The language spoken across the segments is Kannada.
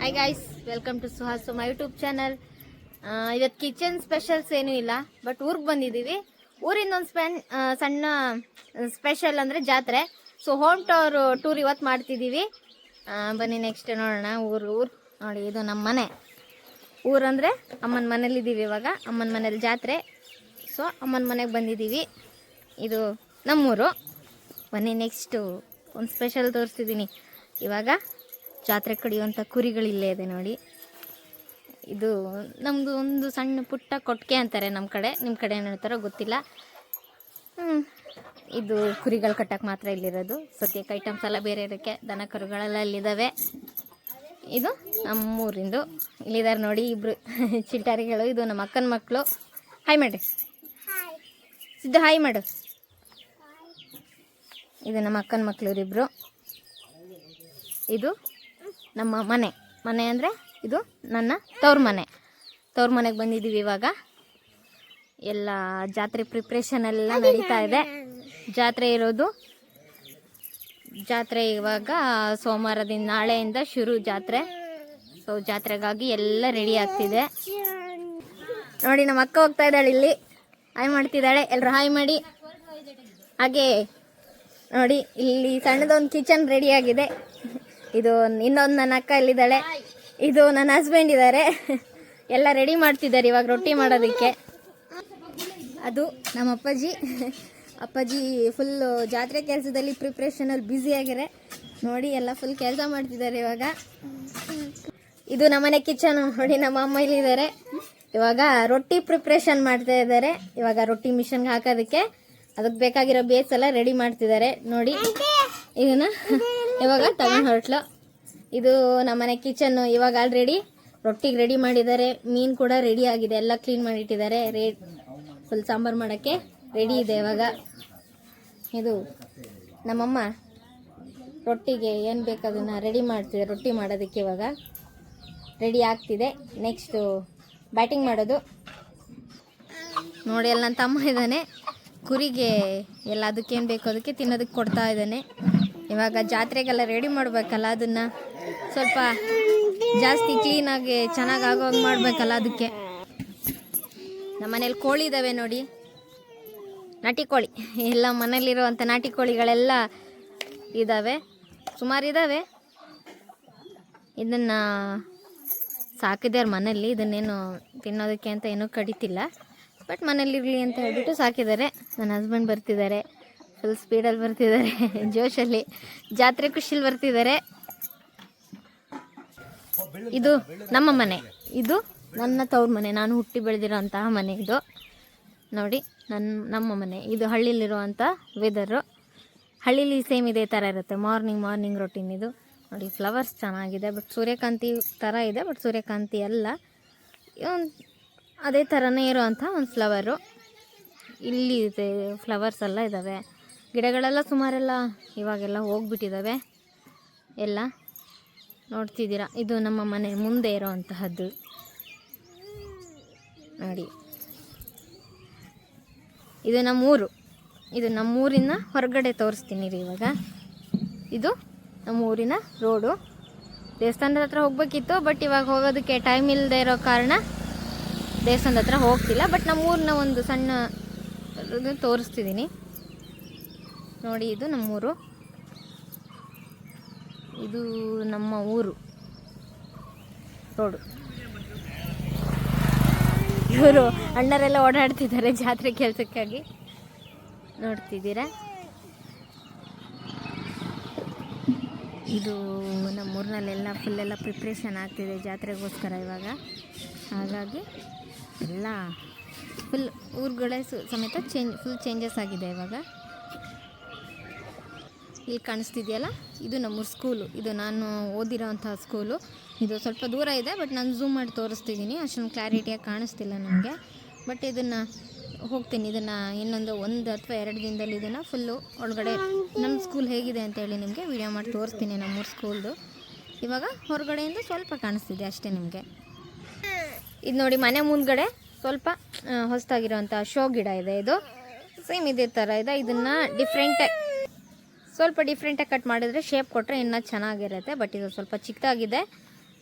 Hi guys, welcome to Suhasu my YouTube channel. ಇವತ್ತು ಕಿಚನ್ ಸ್ಪೆಷಲ್ಸ್ ಏನೂ ಇಲ್ಲ, ಬಟ್ ಊರಿಗೆ ಬಂದಿದ್ದೀವಿ. ಊರಿಂದ ಒಂದು ಸಣ್ಣ ಸ್ಪೆಷಲ್ ಅಂದರೆ ಜಾತ್ರೆ. ಸೊ ಹೋಮ್ ಟೂರ್ ಇವತ್ತು ಮಾಡ್ತಿದ್ದೀವಿ. ಬನ್ನಿ ನೆಕ್ಸ್ಟ್ ನೋಡೋಣ. ಊರು ನೋಡಿ, ಇದು ನಮ್ಮ ಮನೆ. ಊರಂದರೆ ಅಮ್ಮನ ಮನೇಲಿದ್ದೀವಿ ಇವಾಗ. ಅಮ್ಮನ ಮನೇಲಿ ಜಾತ್ರೆ, ಸೊ ಅಮ್ಮನ ಮನೆಗೆ ಬಂದಿದ್ದೀವಿ. ಇದು ನಮ್ಮೂರು. ಬನ್ನಿ ನೆಕ್ಸ್ಟು ಒಂದು ಸ್ಪೆಷಲ್ ತೋರಿಸ್ತಿದ್ದೀನಿ. ಇವಾಗ ಜಾತ್ರೆ ಕಡಿಯುವಂಥ ಕುರಿಗಳಿಲ್ಲೇ ಇದೆ ನೋಡಿ. ಇದು ನಮ್ಮದು ಒಂದು ಸಣ್ಣ ಪುಟ್ಟ ಕೊಟ್ಟಿಗೆ ಅಂತಾರೆ ನಮ್ಮ ಕಡೆ. ನಿಮ್ಮ ಕಡೆ ಏನು ಹೇಳ್ತಾರೋ ಗೊತ್ತಿಲ್ಲ. ಇದು ಕುರಿಗಳು ಕಟ್ಟಕ್ಕೆ ಮಾತ್ರ ಇಲ್ಲಿರೋದು. ಸದ್ಯಕ್ಕೆ ಐಟಮ್ಸ್ ಎಲ್ಲ ಬೇರೆ ಇರೋಕ್ಕೆ ದನ ಕರುಗಳೆಲ್ಲ ಇಲ್ಲಿದ್ದಾವೆ. ಇದು ನಮ್ಮೂರಿಂದು. ಇಲ್ಲಿದ್ದಾರೆ ನೋಡಿ ಇಬ್ಬರು ಚಿಲ್ಟಾರಿಗಳು. ಇದು ನಮ್ಮ ಅಕ್ಕನ ಮಕ್ಕಳು. ಹಾಯ್ ಮಾಡಿ ಸಿದ್ಧ, ಹಾಯ್ ಮಾಡು. ಇದು ನಮ್ಮ ಅಕ್ಕನ ಮಕ್ಕಳು ಇವರಿಬ್ಬರು. ಇದು ನಮ್ಮ ಮನೆ ಅಂದರೆ ಇದು ನನ್ನ ತವ್ರ ಮನೆಗೆ ಬಂದಿದ್ದೀವಿ ಇವಾಗ. ಎಲ್ಲ ಜಾತ್ರೆ ಪ್ರಿಪ್ರೇಷನ್ ಎಲ್ಲ ನಡೀತಾ ಇದೆ. ಜಾತ್ರೆ ಇವಾಗ ಸೋಮವಾರದಿಂದ, ನಾಳೆಯಿಂದ ಶುರು ಜಾತ್ರೆ. ಸೊ ಜಾತ್ರೆಗಾಗಿ ಎಲ್ಲ ರೆಡಿ ಆಗ್ತಿದೆ ನೋಡಿ. ನಮ್ಮ ಅಕ್ಕ ಹೋಗ್ತಾ ಇದ್ದಾಳೆ, ಇಲ್ಲಿ ಹಾಯ್ ಮಾಡ್ತಿದ್ದಾಳೆ. ಎಲ್ಲರೂ ಹಾಯ್ ಮಾಡಿ. ಹಾಗೆ ನೋಡಿ, ಇಲ್ಲಿ ಸಣ್ಣದೊಂದು ಕಿಚನ್ ರೆಡಿ ಆಗಿದೆ. ಇದು ಇನ್ನೊಂದು ನನ್ನ ಅಕ್ಕ ಇಲ್ಲಿದ್ದಾಳೆ. ಇದು ನನ್ನ ಹಸ್ಬೆಂಡ್ ಇದ್ದಾರೆ. ಎಲ್ಲ ರೆಡಿ ಮಾಡ್ತಿದ್ದಾರೆ ಇವಾಗ ರೊಟ್ಟಿ ಮಾಡೋದಕ್ಕೆ. ಅದು ನಮ್ಮ ಅಪ್ಪಾಜಿ ಫುಲ್ಲು ಜಾತ್ರೆ ಕೆಲಸದಲ್ಲಿ ಪ್ರಿಪ್ರೇಷನಲ್ಲಿ ಬ್ಯುಸಿ ಆಗಿದ್ದಾರೆ ನೋಡಿ. ಎಲ್ಲ ಫುಲ್ ಕೆಲಸ ಮಾಡ್ತಿದ್ದಾರೆ ಇವಾಗ. ಇದು ನಮ್ಮನೆ ಕಿಚನ್ ನೋಡಿ. ನಮ್ಮ ಅಮ್ಮ ಇಲ್ಲಿದ್ದಾರೆ. ಇವಾಗ ರೊಟ್ಟಿ ಪ್ರಿಪ್ರೇಷನ್ ಮಾಡ್ತಾ ಇದ್ದಾರೆ. ಇವಾಗ ರೊಟ್ಟಿ ಮಿಷನ್ಗೆ ಹಾಕೋದಕ್ಕೆ ಅದಕ್ಕೆ ಬೇಕಾಗಿರೋ ಬೇಸ್ ಎಲ್ಲ ರೆಡಿ ಮಾಡ್ತಿದ್ದಾರೆ ನೋಡಿ. ಇದನ್ನ ಇವಾಗ ತಗೊಂಡು ಹೊರಟ್ಲು. ಇದು ನಮ್ಮನೆ ಕಿಚನ್ನು. ಇವಾಗ ಆಲ್ರೆಡಿ ರೊಟ್ಟಿಗೆ ರೆಡಿ ಮಾಡಿದ್ದಾರೆ. ಮೀನು ಕೂಡ ರೆಡಿ ಆಗಿದೆ, ಎಲ್ಲ ಕ್ಲೀನ್ ಮಾಡಿಟ್ಟಿದ್ದಾರೆ. ಫುಲ್ ಸಾಂಬಾರು ಮಾಡೋಕ್ಕೆ ರೆಡಿ ಇದೆ ಇವಾಗ. ಇದು ನಮ್ಮಮ್ಮ ರೊಟ್ಟಿಗೆ ಏನು ಬೇಕು ಅದನ್ನು ರೆಡಿ ಮಾಡ್ತಿದೆ. ರೊಟ್ಟಿ ಮಾಡೋದಕ್ಕೆ ಇವಾಗ ರೆಡಿ ಆಗ್ತಿದೆ. ನೆಕ್ಸ್ಟು ಬ್ಯಾಟಿಂಗ್ ಮಾಡೋದು ನೋಡಿ. ಎಲ್ಲ ನನ್ನ ತಮ್ಮ ಇದ್ದಾನೆ. ಕುರಿಗೆ ಎಲ್ಲ ಅದಕ್ಕೇನು ಬೇಕು ಅದಕ್ಕೆ ತಿನ್ನೋದಕ್ಕೆ ಕೊಡ್ತಾ ಇದ್ದಾನೆ. ಇವಾಗ ಜಾತ್ರೆಗೆಲ್ಲ ರೆಡಿ ಮಾಡಬೇಕಲ್ಲ, ಅದನ್ನು ಸ್ವಲ್ಪ ಜಾಸ್ತಿ ಕ್ಲೀನಾಗಿ ಚೆನ್ನಾಗಿ ಆಗೋಂಗೆ ಮಾಡಬೇಕಲ್ಲ, ಅದಕ್ಕೆ. ನಮ್ಮ ಮನೇಲಿ ಕೋಳಿ ಇದ್ದಾವೆ ನೋಡಿ, ನಾಟಿ ಕೋಳಿ. ಎಲ್ಲ ಮನೇಲಿರುವಂಥ ನಾಟಿ ಕೋಳಿಗಳೆಲ್ಲ ಇದ್ದಾವೆ, ಸುಮಾರು ಇದ್ದಾವೆ. ಇದನ್ನು ಸಾಕಿದ್ದಾರೆ ಮನೇಲಿ. ಇದನ್ನೇನು ತಿನ್ನೋದಕ್ಕೆ ಅಂತ ಏನೂ ಕಡಿತಿಲ್ಲ, ಬಟ್ ಮನೇಲಿರಲಿ ಅಂತ ಹೇಳ್ಬಿಟ್ಟು ಸಾಕಿದ್ದಾರೆ. ನನ್ನ ಹಸ್ಬೆಂಡ್ ಬರ್ತಿದ್ದಾರೆ, ಫುಲ್ ಸ್ಪೀಡಲ್ಲಿ ಬರ್ತಿದ್ದಾರೆ, ಜೋಶಲ್ಲಿ, ಜಾತ್ರೆ ಖುಷಿಲಿ ಬರ್ತಿದ್ದಾರೆ. ಇದು ನಮ್ಮ ಮನೆ. ಇದು ನನ್ನ ತವ್ರ ಮನೆ, ನಾನು ಹುಟ್ಟಿ ಬೆಳೆದಿರೋಂತಹ ಮನೆ ಇದು ನೋಡಿ. ನಮ್ಮ ಮನೆ ಇದು ಹಳ್ಳಿಲಿರುವಂಥ ವೆದರು. ಹಳ್ಳಿಲಿ ಸೇಮ್ ಇದೇ ಥರ ಇರುತ್ತೆ. ಮಾರ್ನಿಂಗ್ ರೊಟೀನ್ ಇದು ನೋಡಿ. ಫ್ಲವರ್ಸ್ ಚೆನ್ನಾಗಿದೆ, ಬಟ್ ಸೂರ್ಯಕಾಂತಿ ಥರ ಇದೆ, ಬಟ್ ಸೂರ್ಯಕಾಂತಿ ಅಲ್ಲ, ಅದೇ ಥರನೇ ಇರೋವಂಥ ಒಂದು ಫ್ಲವರು. ಇಲ್ಲಿ ಇದೆ ಫ್ಲವರ್ಸ್ ಎಲ್ಲ ಇದ್ದಾವೆ. ಗಿಡಗಳೆಲ್ಲ ಸುಮಾರೆಲ್ಲ ಇವಾಗೆಲ್ಲ ಹೋಗ್ಬಿಟ್ಟಿದ್ದಾವೆ ಎಲ್ಲ ನೋಡ್ತಿದ್ದೀರಾ. ಇದು ನಮ್ಮ ಮನೆ ಮುಂದೆ ಇರೋವಂತಹದ್ದು ನೋಡಿ. ಇದು ನಮ್ಮೂರು. ಇದು ನಮ್ಮೂರಿನ ಹೊರಗಡೆ ತೋರಿಸ್ತೀನಿ ರೀ ಇವಾಗ. ಇದು ನಮ್ಮೂರಿನ ರೋಡು. ದೇವಸ್ಥಾನದ ಹತ್ರ ಹೋಗ್ಬೇಕಿತ್ತು, ಬಟ್ ಇವಾಗ ಹೋಗೋದಕ್ಕೆ ಟೈಮ್ ಇಲ್ಲದೆ ಇರೋ ಕಾರಣ ದೇವಸ್ಥಾನದ ಹತ್ರ ಹೋಗ್ತಿಲ್ಲ. ಬಟ್ ನಮ್ಮೂರಿನ ಒಂದು ಸಣ್ಣ ತೋರಿಸ್ತಿದ್ದೀನಿ ನೋಡಿ. ಇದು ನಮ್ಮೂರು, ಇದು ನಮ್ಮ ಊರು ರೋಡು. ಇವರು ಅಣ್ಣರೆಲ್ಲ ಓಡಾಡ್ತಿದ್ದಾರೆ ಜಾತ್ರೆ ಕೆಲಸಕ್ಕಾಗಿ, ನೋಡ್ತಿದ್ದೀರಾ. ಇದು ನಮ್ಮೂರಿನಲ್ಲೆಲ್ಲ ಫುಲ್ಲೆಲ್ಲ ಪ್ರಿಪ್ರೇಷನ್ ಆಗ್ತಿದೆ ಜಾತ್ರೆಗೋಸ್ಕರ ಇವಾಗ. ಹಾಗಾಗಿ ಎಲ್ಲ ಫುಲ್ ಊರುಗಳೇ ಸಮೇತ ಫುಲ್ ಚೇಂಜಸ್ ಆಗಿದೆ ಇವಾಗ. ಇಲ್ಲಿ ಕಾಣಿಸ್ತಿದೆಯಲ್ಲ, ಇದು ನಮ್ಮೂರು ಸ್ಕೂಲು. ಇದು ನಾನು ಓದಿರೋವಂಥ ಸ್ಕೂಲು. ಇದು ಸ್ವಲ್ಪ ದೂರ ಇದೆ, ಬಟ್ ನಾನು ಝೂಮ್ ಮಾಡಿ ತೋರಿಸ್ತಿದ್ದೀನಿ. ಅಷ್ಟೊಂದು ಕ್ಲಾರಿಟಿಯಾಗಿ ಕಾಣಿಸ್ತಿಲ್ಲ ನನಗೆ, ಬಟ್ ಇದನ್ನು ಹೋಗ್ತೀನಿ. ಇದನ್ನು ಇನ್ನೊಂದು 1 ಅಥವಾ 2 ದಿನದಲ್ಲಿ ಇದನ್ನು ಫುಲ್ಲು ಒಳಗಡೆ ನಮ್ಮ ಸ್ಕೂಲ್ ಹೇಗಿದೆ ಅಂತೇಳಿ ನಿಮಗೆ ವಿಡಿಯೋ ಮಾಡಿ ತೋರಿಸ್ತೀನಿ, ನಮ್ಮೂರು ಸ್ಕೂಲ್ದು. ಇವಾಗ ಹೊರಗಡೆಯಿಂದ ಸ್ವಲ್ಪ ಕಾಣಿಸ್ತಿದೆ ಅಷ್ಟೇ ನಿಮಗೆ. ಇದು ನೋಡಿ, ಮನೆ ಮುಂದ್ಗಡೆ ಸ್ವಲ್ಪ ಹೊಸದಾಗಿರೋಂಥ ಶೋ ಗಿಡ ಇದೆ. ಇದು ಸೇಮ್ ಇದೇ ಥರ ಇದೆ. ಇದನ್ನು ಸ್ವಲ್ಪ ಡಿಫ್ರೆಂಟಾಗಿ ಕಟ್ ಮಾಡಿದರೆ ಶೇಪ್ ಕೊಟ್ಟರೆ ಇನ್ನೂ ಚೆನ್ನಾಗಿರುತ್ತೆ. ಬಟ್ ಇದು ಸ್ವಲ್ಪ ಚಿಕ್ಕದಾಗಿದೆ.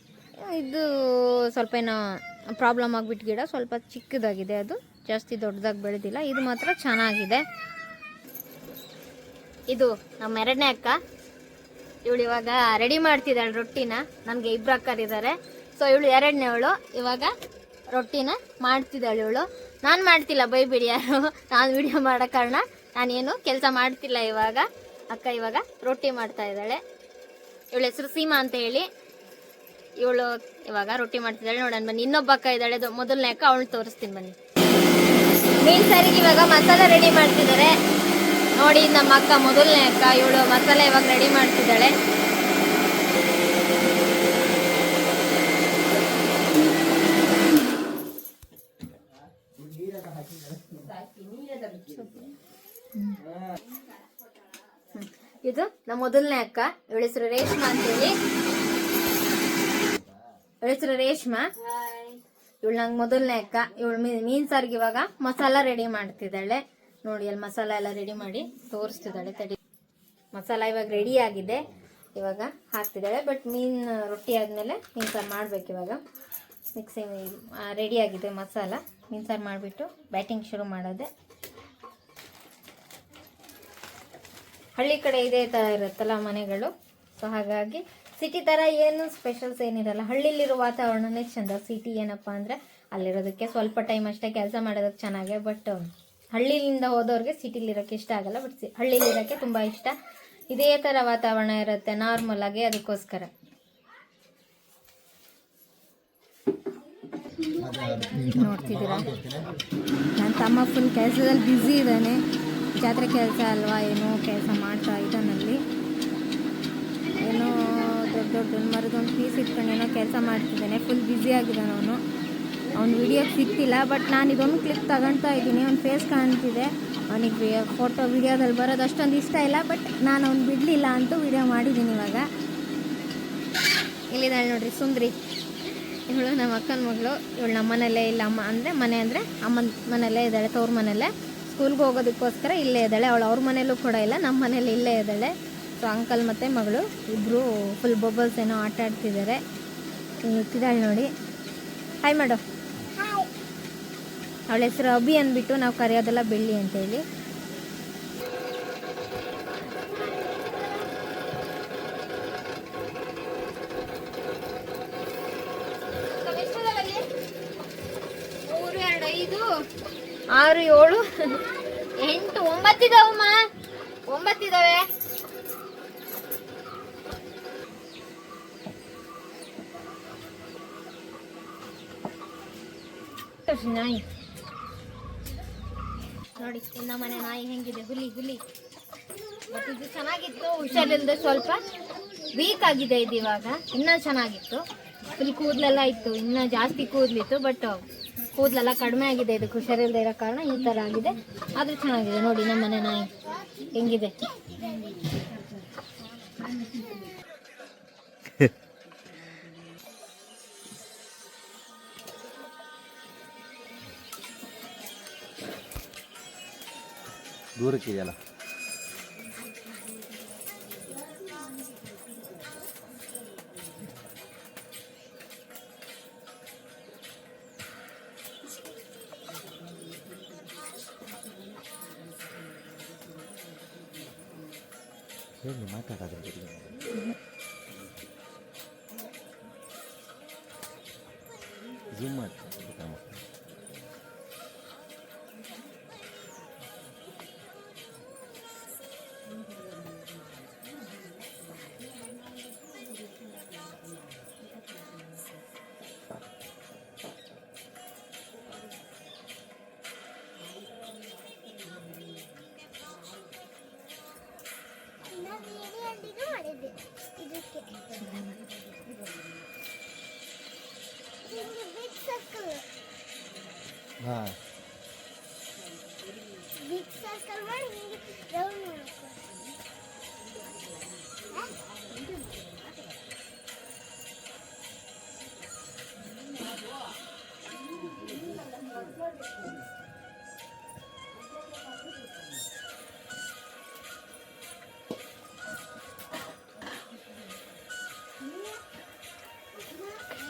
ಇದು ಸ್ವಲ್ಪ ಏನೋ ಪ್ರಾಬ್ಲಮ್ ಆಗಿಬಿಟ್ಟು ಗಿಡ ಸ್ವಲ್ಪ ಚಿಕ್ಕದಾಗಿದೆ, ಅದು ಜಾಸ್ತಿ ದೊಡ್ಡದಾಗಿ ಬೆಳೆದಿಲ್ಲ. ಇದು ಮಾತ್ರ ಚೆನ್ನಾಗಿದೆ. ಇದು ನಮ್ಮ ಎರಡನೇ ಅಕ್ಕ, ಇವಳು ಇವಾಗ ರೆಡಿ ಮಾಡ್ತಿದ್ದಾಳೆ ರೊಟ್ಟಿನ. ನನಗೆ ಇಬ್ಬರು ಅಕ್ಕರಿದ್ದಾರೆ. ಸೊ ಇವಳು ಎರಡನೇವಳು ಇವಾಗ ರೊಟ್ಟಿನ ಮಾಡ್ತಿದ್ದಾಳೆ. ಇವಳು ನಾನು ಮಾಡ್ತಿಲ್ಲ, ಬೈಬಿಡಿ ಯಾರು, ನಾನು ವಿಡಿಯೋ ಮಾಡೋ ಕಾರಣ ನಾನೇನು ಕೆಲಸ ಮಾಡ್ತಿಲ್ಲ. ಇವಾಗ ಅಕ್ಕ ಇವಾಗ ರೊಟ್ಟಿ ಮಾಡ್ತಾ ಇದ್ದಾಳೆ. ಇವಳ ಹೆಸರು ಸೀಮಾ ಅಂತ ಹೇಳಿ. ಇವಳು ಇವಾಗ ರೊಟ್ಟಿ ಮಾಡ್ತಿದ್ದಾಳೆ. ನೋಡೋಣ ಬನ್ನಿ. ಇನ್ನೊಬ್ಬ ಅಕ್ಕ ಇದ್ದಾಳೆ, ಅದು ಮೊದಲನೇ ಅಕ್ಕ, ಅವಳು ತೋರಿಸ್ತೀನಿ ಬನ್ನಿ. ಮೀನು ಸಾರಿಗೆ ಇವಾಗ ಮಸಾಲೆ ರೆಡಿ ಮಾಡ್ತಿದ್ದಾರೆ. ನೋಡಿ ನಮ್ಮ ಅಕ್ಕ ಮೊದಲನೇ ಅಕ್ಕ, ಇವಳು ಮಸಾಲೆ ಇವಾಗ ರೆಡಿ ಮಾಡ್ತಿದ್ದಾಳೆ. ಇದು ನಮ್ಮ ಮೊದಲನೇ ಅಕ್ಕ, ಇವಳ ಹೆಸರು ರೇಷ್ಮಾ ಅಂತೇಳಿ. ಇವಳ ಹೆಸರು ರೇಷ್ಮಾ, ಇವಳು ನಂಗೆ ಮೊದಲನೇ ಅಕ್ಕ. ಇವಳು ಮೀನ್ ಸಾರಿಗೆ ಇವಾಗ ಮಸಾಲ ರೆಡಿ ಮಾಡ್ತಿದ್ದಾಳೆ. ನೋಡಿ ಅಲ್ಲಿ ಮಸಾಲ ಎಲ್ಲ ರೆಡಿ ಮಾಡಿ ತೋರಿಸ್ತಿದ್ದಾಳೆ. ತಡಿ, ಮಸಾಲ ಇವಾಗ ರೆಡಿ ಆಗಿದೆ, ಇವಾಗ ಹಾಕ್ತಿದ್ದಾಳೆ. ಬಟ್ ಮೀನ್ ರೊಟ್ಟಿ ಆದ್ಮೇಲೆ ಮೀನ್ ಸಾರು ಮಾಡ್ಬೇಕು. ಇವಾಗ ಮಿಕ್ಸಿಂಗ್ ರೆಡಿ ಆಗಿದೆ ಮಸಾಲ. ಮೀನ್ ಸಾರು ಮಾಡಿಬಿಟ್ಟು ಬ್ಯಾಟಿಂಗ್ ಶುರು ಮಾಡೋದೆ. ಹಳ್ಳಿ ಕಡೆ ಇದೇ ಥರ ಇರುತ್ತಲ್ಲ ಮನೆಗಳು. ಸೊ ಹಾಗಾಗಿ ಸಿಟಿ ಥರ ಏನು ಸ್ಪೆಷಲ್ಸ್ ಏನಿರಲ್ಲ. ಹಳ್ಳಿಲಿರೋ ವಾತಾವರಣನೇ ಚೆಂದ. ಸಿಟಿ ಏನಪ್ಪ ಅಂದರೆ ಅಲ್ಲಿರೋದಕ್ಕೆ ಸ್ವಲ್ಪ ಟೈಮ್ ಅಷ್ಟೇ ಕೆಲಸ ಮಾಡೋದಕ್ಕೆ ಚೆನ್ನಾಗೆ. ಬಟ್ ಹಳ್ಳಿಯಿಂದ ಹೋದವ್ರಿಗೆ ಸಿಟಿಲಿರೋಕ್ಕೆ ಇಷ್ಟ ಆಗಲ್ಲ. ಬಟ್ ಹಳ್ಳಿಲಿರೋಕ್ಕೆ ತುಂಬ ಇಷ್ಟ. ಇದೇ ಥರ ವಾತಾವರಣ ಇರುತ್ತೆ ನಾರ್ಮಲ್ ಆಗಿ, ಅದಕ್ಕೋಸ್ಕರ. ನೋಡ್ತಿದ್ದೀರಾ, ನನ್ನ ತಮ್ಮ ಫುಲ್ ಕೆಲಸದಲ್ಲಿ ಬ್ಯುಸಿ ಇದ್ದಾನೆ. ಜಾತ್ರೆ ಕೆಲಸ ಅಲ್ವಾ, ಏನೋ ಕೆಲಸ ಮಾಡ್ತಾ ಇದ್ದಾನಲ್ಲಿ. ಏನೋ ದೊಡ್ಡ ದೊಡ್ಡ ಮರದೊಂದು ಪೀಸ್ ಇಟ್ಕೊಂಡು ಏನೋ ಕೆಲಸ ಮಾಡ್ತಿದ್ದಾನೆ. ಫುಲ್ ಬ್ಯುಸಿ ಆಗಿದ್ದಾನೆ ಅವನು. ಅವ್ನು ವಿಡಿಯೋಗೆ ಸಿಗ್ತಿಲ್ಲ. ಬಟ್ ನಾನು ಇದೊಂದು ಕ್ಲಿಪ್ ತಗೊಳ್ತಾ ಇದ್ದೀನಿ. ಅವ್ನ ಫೇಸ್ ಕಾಣ್ತಿದೆ. ಅವನಿಗೆ ಫೋಟೋ ವಿಡಿಯೋದಲ್ಲಿ ಬರೋದು ಅಷ್ಟೊಂದು ಇಷ್ಟ ಇಲ್ಲ. ಬಟ್ ನಾನು ಅವ್ನು ಬಿಡಲಿಲ್ಲ ಅಂತೂ ವಿಡಿಯೋ ಮಾಡಿದ್ದೀನಿ. ಇವಾಗ ಇಲ್ಲಿದ್ದಾಳೆ ನೋಡ್ರಿ ಸುಂದ್ರಿ. ಇವಳು ನಮ್ಮ ಅಕ್ಕನ ಮಗಳು. ಇವಳು ನಮ್ಮ ಮನೆಯಲ್ಲೇ ಇಲ್ಲ. ಅಮ್ಮ ಅಂದರೆ ಮನೆ ಅಂದರೆ ಅಮ್ಮನ ಮನೆಯಲ್ಲೇ ಇದ್ದಾಳೆ, ತವ್ರ ಮನೆಯಲ್ಲೇ. ಸ್ಕೂಲ್ಗೆ ಹೋಗೋದಕ್ಕೋಸ್ಕರ ಇಲ್ಲೇ ಇದ್ದಾಳೆ. ಅವಳು ಅವ್ರ ಮನೇಲೂ ಕೂಡ ಇಲ್ಲ, ನಮ್ಮ ಮನೇಲಿ ಇಲ್ಲೇ ಇದ್ದಾಳೆ. ಸೊ ಅಂಕಲ್ ಮತ್ತು ಮಗಳು ಇಬ್ಬರು ಫುಲ್ ಬೊಬಲ್ಸ್ ಏನೋ ಆಟ ಆಡ್ತಿದ್ದಾರೆ. ಇಟ್ಟಿದ್ದಾಳೆ ನೋಡಿ. ಹಾಯ್ ಮಾಡು. ಅವಳ ಹೆಸರು ಅಭಿ ಅಂದ್ಬಿಟ್ಟು ನಾವು ಕರೆಯೋದೆಲ್ಲ ಬೆಳ್ಳಿ ಅಂತೇಳಿ. ಮೂರು 2 5 6 7 8 9 ಇದಾವಮ್ಮ. 9 ಇದಾವೆ. ನಾಯಿ ನೋಡಿ, ಇನ್ನ ಮನೆ ನಾಯಿ ಹೆಂಗಿದೆ, ಹುಲಿ ಹುಲಿ. ಬಟ್ ಇದು ಚೆನ್ನಾಗಿತ್ತು. ಹುಷಾರಿಲ್ಲದೆ ಸ್ವಲ್ಪ ವೀಕ್ ಆಗಿದೆ ಇದು. ಇವಾಗ ಇನ್ನೂ ಚೆನ್ನಾಗಿತ್ತು. ಫುಲ್ ಕೂದಲೆಲ್ಲ ಇತ್ತು, ಇನ್ನೂ ಜಾಸ್ತಿ ಕೂದಲಿತ್ತು. ಬಟ್ ಕೂದಲೆಲ್ಲ ಕಡಿಮೆ ಆಗಿದೆ. ಇದಕ್ಕೆ ಹುಷಾರಿಲ್ಲದೆ ಇರೋ ಕಾರಣ ಈ ಥರ ಆಗಿದೆ. ಆದರೂ ಚೆನ್ನಾಗಿದೆ. ನೋಡಿ ನಮ್ಮ ಮನೆ ನಾಯಿ ಹೆಂಗಿದೆ. ದೂರಕ್ಕಿದೆಯಲ್ಲ. ಹೇಳಿ ಮಾತಾಡೋದು. ಝೂಮ್ ಮಾಡಿ. ಹಾಂ, ಬಿಗ್ ಸರ್ಕಲ್ ಮಾಡಿ ರೌಂಡ್ ಮಾಡ್ಕೊ.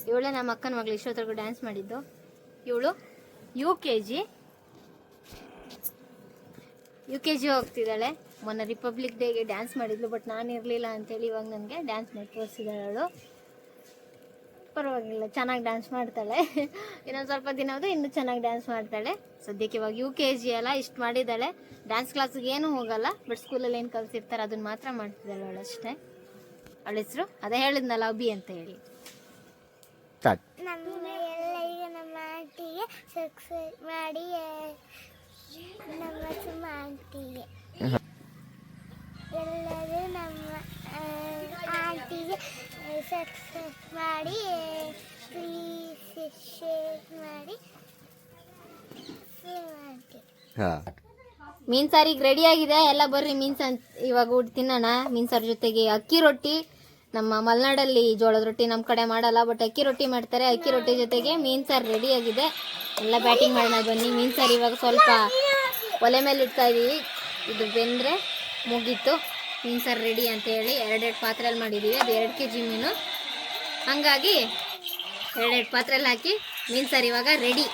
ಇವಳೆ ನಮ್ಮ ಅಕ್ಕನ ಮಗಳು ಇಷ್ಟೊತ್ತರೆಗೂ ಡ್ಯಾನ್ಸ್ ಮಾಡಿದ್ದು. ಇವಳು ಯು ಕೆ ಜಿ ಹೋಗ್ತಿದ್ದಾಳೆ. ಮೊನ್ನೆ ರಿಪಬ್ಲಿಕ್ ಡೇಗೆ ಡ್ಯಾನ್ಸ್ ಮಾಡಿದ್ಲು, ಬಟ್ ನಾನು ಇರಲಿಲ್ಲ ಅಂತೇಳಿ ಇವಾಗ ನನಗೆ ಡ್ಯಾನ್ಸ್ ಮಾಡಿ ತೋರಿಸಿದ್ದಾಳೆ. ಅವಳು ಪರವಾಗಿಲ್ಲ, ಚೆನ್ನಾಗಿ ಡ್ಯಾನ್ಸ್ ಮಾಡ್ತಾಳೆ. ಇನ್ನೊಂದು ಸ್ವಲ್ಪ ದಿನ ಹೋದ್ರೆ ಇನ್ನೂ ಚೆನ್ನಾಗಿ ಡ್ಯಾನ್ಸ್ ಮಾಡ್ತಾಳೆ. ಸದ್ಯಕ್ಕೆ ಇವಾಗ ಯು ಕೆ ಜಿ ಅಲ್ಲ, ಇಷ್ಟು ಮಾಡಿದ್ದಾಳೆ. ಡ್ಯಾನ್ಸ್ ಕ್ಲಾಸಿಗೆ ಏನೂ ಹೋಗಲ್ಲ, ಬಟ್ ಸ್ಕೂಲಲ್ಲಿ ಏನು ಕಲಿಸಿರ್ತಾರೆ ಅದನ್ನು ಮಾತ್ರ ಮಾಡ್ತಿದ್ದಾಳೆ ಅವಳು ಅಷ್ಟೇ. ಅವಳ ಹೆಸರು ಅದೇ ಹೇಳಿದ್ನಲ್ಲ, ಅಭಿ ಅಂತ ಹೇಳಿ. ನಮ್ಮ ಎಲ್ಲರಿಗೂ ನಮ್ಮ ಆಂಟಿಗೆ ಸಬ್ಸ್ಕ್ರೈಬ್ ಮಾಡಿ, ನಮ್ಮ ಸುಮ್ಮ ಆಂಟಿಗೆ ಎಲ್ಲರೂ ನಮ್ಮ ಆಂಟಿಗೆ ಸಬ್ಸ್ಕ್ರೈಬ್ ಮಾಡಿ, ಪ್ಲೀಸ್ ಶೇರ್ ಮಾಡಿ. ಮೀನ್ ಸಾರಿಗೆ ರೆಡಿ ಆಗಿದೆ, ಎಲ್ಲ ಬರ್ರಿ ಮೀನ್ ಸಾರು ಇವಾಗ ಊಟ ತಿನ್ನೋಣ. ಮೀನ್ ಸಾರು ಜೊತೆಗೆ ಅಕ್ಕಿ ರೊಟ್ಟಿ. ನಮ್ಮ ಮಲೆನಾಡಲ್ಲಿ ಜೋಳದ ರೊಟ್ಟಿ ನಮ್ಮ ಕಡೆ ಮಾಡಲ್ಲ, ಬಟ್ ಅಕ್ಕಿ ರೊಟ್ಟಿ ಮಾಡ್ತಾರೆ. ಅಕ್ಕಿ ರೊಟ್ಟಿ ಜೊತೆಗೆ ಮೀನ್ ಸಾರು ರೆಡಿ ಆಗಿದೆ. ಎಲ್ಲ ಬ್ಯಾಟಿಂಗ್ ಮಾಡೋಣ ಬನ್ನಿ. ಮೀನ್ ಸಾರು ಇವಾಗ ಸ್ವಲ್ಪ ಒಲೆ ಮೇಲೆ ಇಡ್ತಾ ಇದೀವಿ, ಇದು ಬೆಂದರೆ ಮುಗೀತು. ಮೀನ್ ಸಾರು ರೆಡಿ ಅಂತ ಹೇಳಿ 2 ಪಾತ್ರೆಯಲ್ಲಿ ಮಾಡಿದ್ದೀವಿ. ಅದು 2 kg ಮೀನು, ಹಾಗಾಗಿ 2 ಪಾತ್ರೆಯಲ್ಲಿ ಹಾಕಿ ಮೀನ್ ಸಾರು ಇವಾಗ ರೆಡಿ.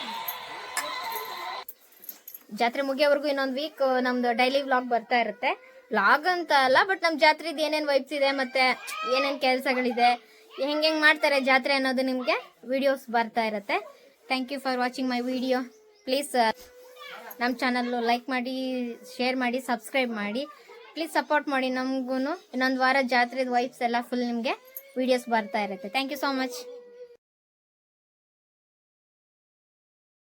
ಜಾತ್ರೆ ಮುಗಿಯೋವರೆಗೂ ಇನ್ನೊಂದು ವೀಕ್ ನಮ್ದು ಡೈಲಿ ವ್ಲಾಗ್ ಬರ್ತಾ ಇರುತ್ತೆ. ವ್ಲಾಗ್ ಅಂತ ಅಲ್ಲ, ಬಟ್ ನಮ್ಮ ಜಾತ್ರೆದು ಏನೇನು ವೈಬ್ಸ್ ಇದೆ ಮತ್ತು ಏನೇನು ಕೆಲಸಗಳಿದೆ, ಹೆಂಗೆ ಮಾಡ್ತಾರೆ ಜಾತ್ರೆ ಅನ್ನೋದು ನಿಮಗೆ ವಿಡಿಯೋಸ್ ಬರ್ತಾ ಇರುತ್ತೆ. Thank you for watching my video. Please ನಮ್ಮ ಚಾನಲ್ಲು ಲೈಕ್ ಮಾಡಿ, ಶೇರ್ ಮಾಡಿ, ಸಬ್ಸ್ಕ್ರೈಬ್ ಮಾಡಿ. ಪ್ಲೀಸ್ ಸಪೋರ್ಟ್ ಮಾಡಿ ನಮಗೂ. ಇನ್ನೊಂದು ವಾರ ಜಾತ್ರೆದು ವೈಬ್ಸ್ ಎಲ್ಲ ಫುಲ್ ನಿಮಗೆ ವಿಡಿಯೋಸ್ ಬರ್ತಾ ಇರುತ್ತೆ. Thank you so much.